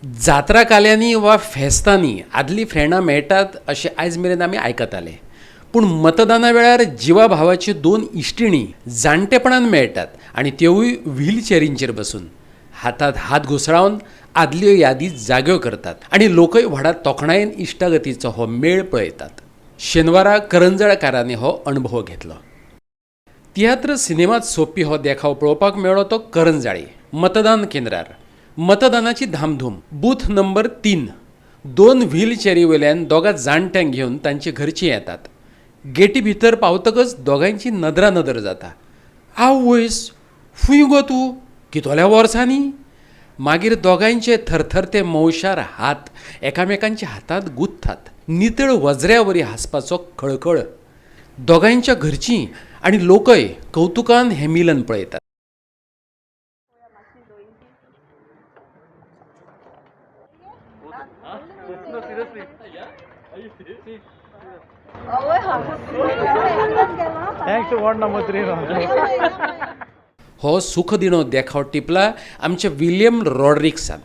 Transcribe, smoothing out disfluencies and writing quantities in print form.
जात्रा काल्यांनी वा फेस्तांनी आदली फ्रेंडां मेळटात अशें आयज मेरेन आमी आयकताले, पूण मतदाना वेळार जिवा भावाची दोन इश्टिणी जाणटेपणान मेळटात आनी त्योवूय व्हीलचॅरींचेर बसून हातांत हात घुसळावन आदल्यो यादी जाग्यो करतात आनी लोकय व्हडा तोखणायेन इश्टागतीचो हो मेळ पळयतात. शेनवारा करंजळकारांनी हो अणभव घेतलो. तियात्र सिनेमात सोंपपी हो देखाव पळोवपाक मेळ्ळो तो करंजाळी मतदान केंद्रार. मतदानाची धामधूम. बूथ नंबर 3 दोन व्हीलचॅरी वयल्यान दोगा जाणट्यांक घेवन तांचे घरचीं येतात. गेटी भितर पावतकच दोगांयची नदरानदर जाता. आवयस, फूंय गो तूं, कितोल्या वर्सांनी? मागीर दोगांयचे थरथरते मौशार हात एकामेकांच्या हातांत गुंथतात. नितळ वज्र्यावरी हांसपाचो खळखळ. दोगांयच्या घरचीं आनी लोकय कौतुकान हें मिलन पळयतात. Thanks to ward number 3. हो सुख दिणो देखाव टिपला आमच्या विलियम रॉड्रिक्सान.